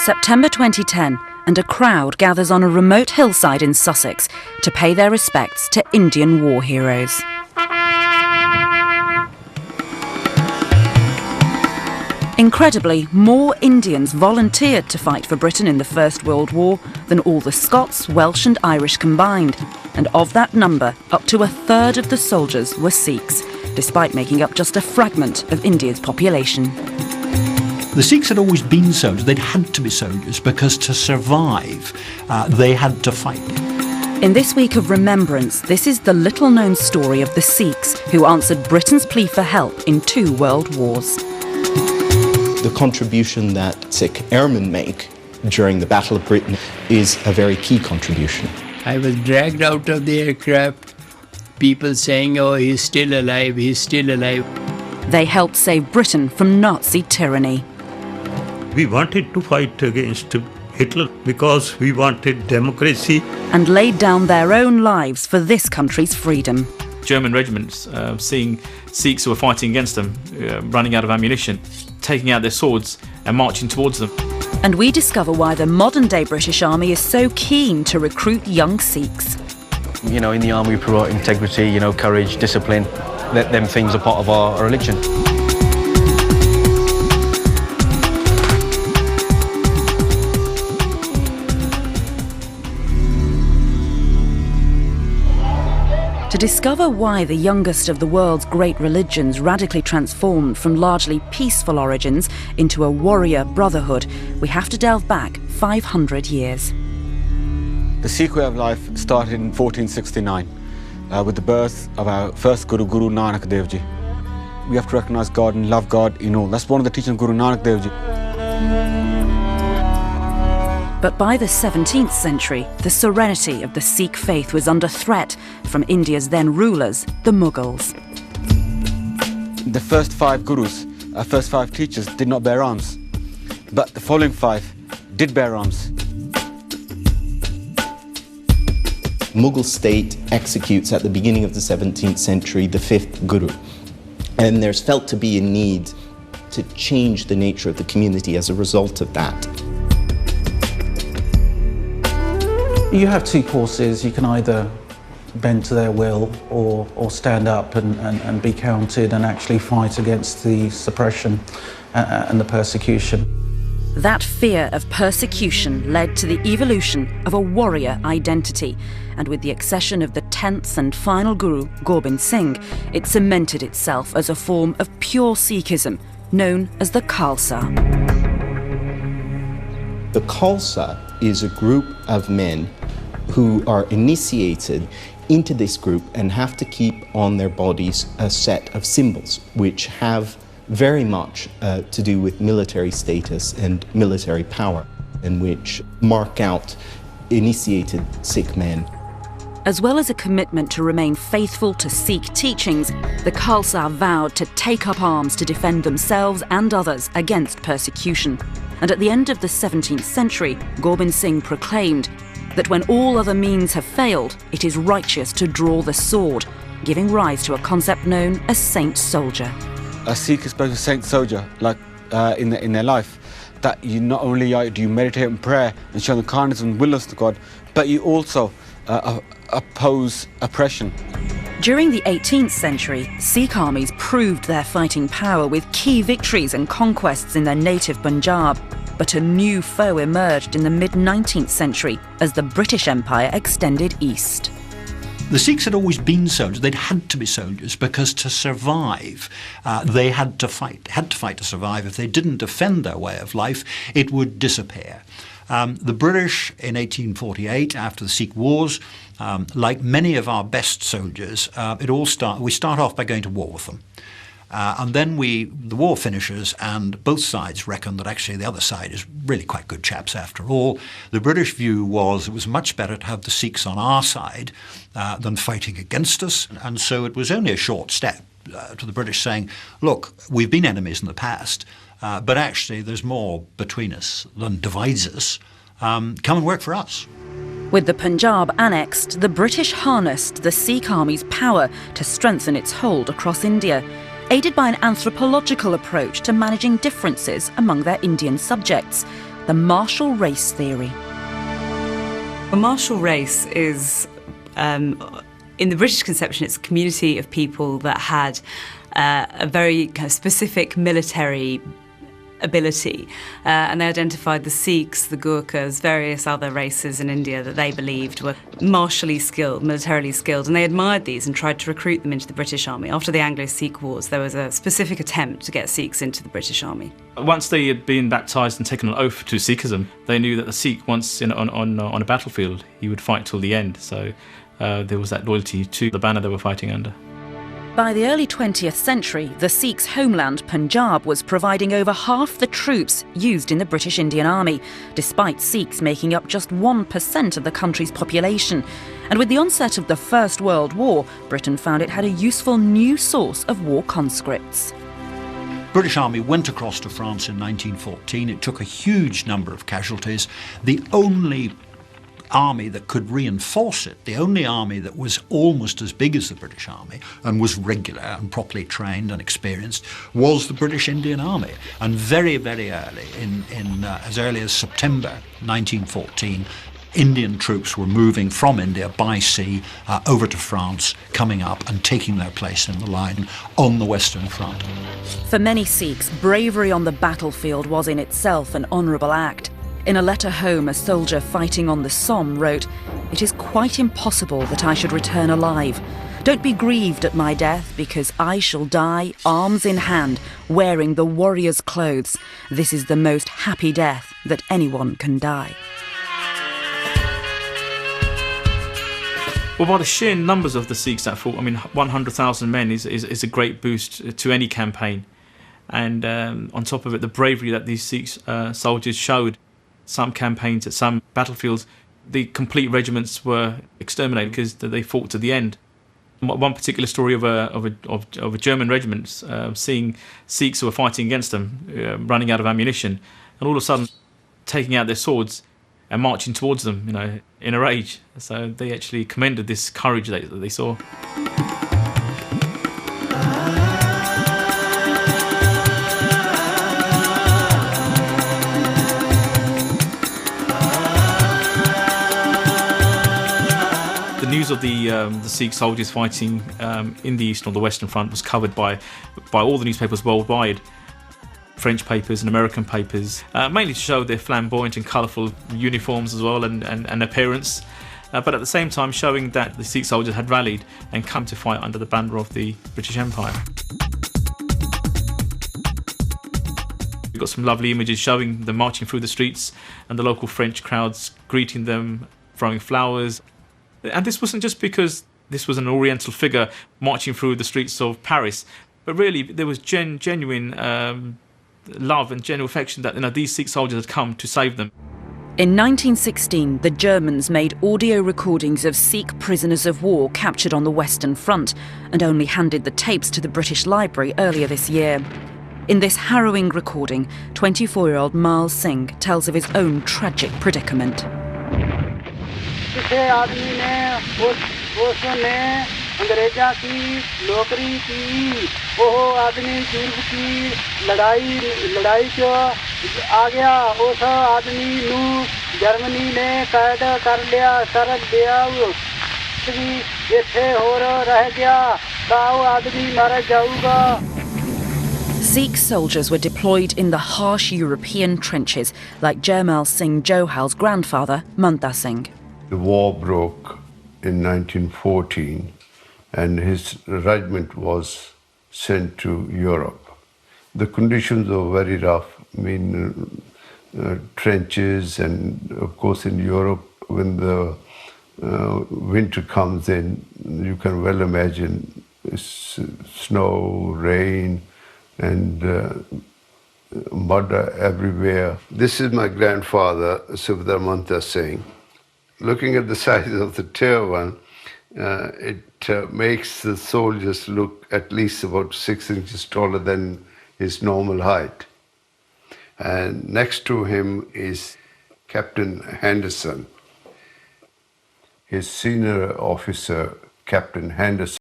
September 2010, and a crowd gathers on a remote hillside in Sussex to pay their respects to Indian war heroes. Incredibly, more Indians volunteered to fight for Britain in the First World War than all the Scots, Welsh and Irish combined. And of that number, up to a third of the soldiers were Sikhs, despite making up just a fragment of India's population. The Sikhs had always been soldiers. They'd had to be soldiers because to survive, they had to fight. In this week of Remembrance, this is the little-known story of the Sikhs who answered Britain's plea for help in 2 world wars. The contribution that Sikh airmen make during the Battle of Britain is a very key contribution. I was dragged out of the aircraft, people saying, "Oh, he's still alive, he's still alive." They helped save Britain from Nazi tyranny. We wanted to fight against Hitler because we wanted democracy. And laid down their own lives for this country's freedom. German regiments, seeing Sikhs who were fighting against them, running out of ammunition, taking out their swords and marching towards them. And we discover why the modern-day British Army is so keen to recruit young Sikhs. You know, in the army we promote integrity, you know, courage, discipline. Them things are part of our religion. To discover why the youngest of the world's great religions radically transformed from largely peaceful origins into a warrior brotherhood, we have to delve back 500 years. The Sikh way of life started in 1469 with the birth of our first Guru, Guru Nanak Dev Ji. We have to recognize God and love God in all. That's one of the teachings of Guru Nanak Dev Ji. But by the 17th century, the serenity of the Sikh faith was under threat from India's then rulers, the Mughals. The first 5 gurus, our first 5 teachers, did not bear arms, but the following 5 did bear arms. Mughal state executes at the beginning of the 17th century the 5th guru, and there's felt to be a need to change the nature of the community as a result of that. You have 2 courses. You can either bend to their will or stand up and be counted and actually fight against the suppression and the persecution. That fear of persecution led to the evolution of a warrior identity, and with the accession of the 10th and final guru, Gobind Singh, it cemented itself as a form of pure Sikhism, known as the Khalsa. The Khalsa is a group of men who are initiated into this group and have to keep on their bodies a set of symbols which have very much to do with military status and military power, and which mark out initiated Sikh men. As well as a commitment to remain faithful to Sikh teachings, the Khalsa vowed to take up arms to defend themselves and others against persecution. And at the end of the 17th century, Gobind Singh proclaimed that when all other means have failed, it is righteous to draw the sword, giving rise to a concept known as saint soldier. A Sikh is supposed to be a saint soldier, like in their life, that you not only do you meditate in prayer and show the kindness and willingness to God, but you also oppose oppression. During the 18th century, Sikh armies proved their fighting power with key victories and conquests in their native Punjab. But a new foe emerged in the mid-19th century as the British Empire extended east. The Sikhs had always been soldiers. They'd had to be soldiers because to survive, they had to fight. They had to fight to survive. If they didn't defend their way of life, it would disappear. The British in 1848, after the Sikh Wars, like many of our best soldiers, we start off by going to war with them. And then the war finishes and both sides reckon that actually the other side is really quite good chaps after all. The British view was it was much better to have the Sikhs on our side than fighting against us. And so it was only a short step to the British saying, look, we've been enemies in the past, but actually there's more between us than divides us. Come and work for us. With the Punjab annexed, the British harnessed the Sikh army's power to strengthen its hold across India, aided by an anthropological approach to managing differences among their Indian subjects. the martial race theory. A martial race is, in the British conception, it's a community of people that had a very kind of specific military ability, and they identified the Sikhs, the Gurkhas, various other races in India that they believed were martially skilled, militarily skilled, and they admired these and tried to recruit them into the British Army. After the Anglo-Sikh Wars, there was a specific attempt to get Sikhs into the British Army. Once they had been baptised and taken an oath to Sikhism, they knew that the Sikh, once on a battlefield, he would fight till the end. So there was that loyalty to the banner they were fighting under. By the early 20th century, the Sikhs' homeland, Punjab, was providing over half the troops used in the British Indian Army, despite Sikhs making up just 1% of the country's population. And with the onset of the First World War, Britain found it had a useful new source of war conscripts. British Army went across to France in 1914. It took a huge number of casualties. The only army that could reinforce it, the only army that was almost as big as the British Army and was regular and properly trained and experienced, was the British Indian Army. And very, very early, as early as September 1914, Indian troops were moving from India by sea over to France, coming up and taking their place in the line on the Western Front. For many Sikhs, bravery on the battlefield was in itself an honourable act. In a letter home, a soldier fighting on the Somme wrote, "It is quite impossible that I should return alive. Don't be grieved at my death, because I shall die, arms in hand, wearing the warrior's clothes. This is the most happy death that anyone can die." Well, by the sheer numbers of the Sikhs that fought, 100,000 men is a great boost to any campaign. And on top of it, the bravery that these Sikh soldiers showed. Some campaigns at some battlefields, the complete regiments were exterminated because they fought to the end. One particular story of a German regiment seeing Sikhs who were fighting against them, running out of ammunition, and all of a sudden taking out their swords and marching towards them, in a rage. So they actually commended this courage that they saw. The news of the Sikh soldiers fighting in the Eastern or the Western Front was covered by all the newspapers worldwide, French papers and American papers, mainly to show their flamboyant and colourful uniforms as well and appearance, but at the same time showing that the Sikh soldiers had rallied and come to fight under the banner of the British Empire. We've got some lovely images showing them marching through the streets and the local French crowds greeting them, throwing flowers. And this wasn't just because this was an Oriental figure marching through the streets of Paris, but really there was genuine love and genuine affection that these Sikh soldiers had come to save them. In 1916, the Germans made audio recordings of Sikh prisoners of war captured on the Western Front and only handed the tapes to the British Library earlier this year. In this harrowing recording, 24-year-old Mal Singh tells of his own tragic predicament. अंग्रेजा की नौकरी की वो आदमी जुर्ग की लड़ाई जो आ गया उस आदमी नू जर्मनी ने कैद कर लिया इत्थे होर रह गया ताऊ आदमी मर जाऊगा. Sikh soldiers were deployed in the harsh European trenches, like Jaimal Singh Johal's grandfather, Manta Singh. The war broke in 1914 and his regiment was sent to Europe. The conditions were very rough. Trenches, and of course in Europe when the winter comes in, you can well imagine snow, rain, and mud everywhere. This is my grandfather, Subhadar Manta Singh. Looking at the size of the turban, it makes the soldiers look at least about 6 inches taller than his normal height. And next to him is Captain Henderson. His senior officer, Captain Henderson,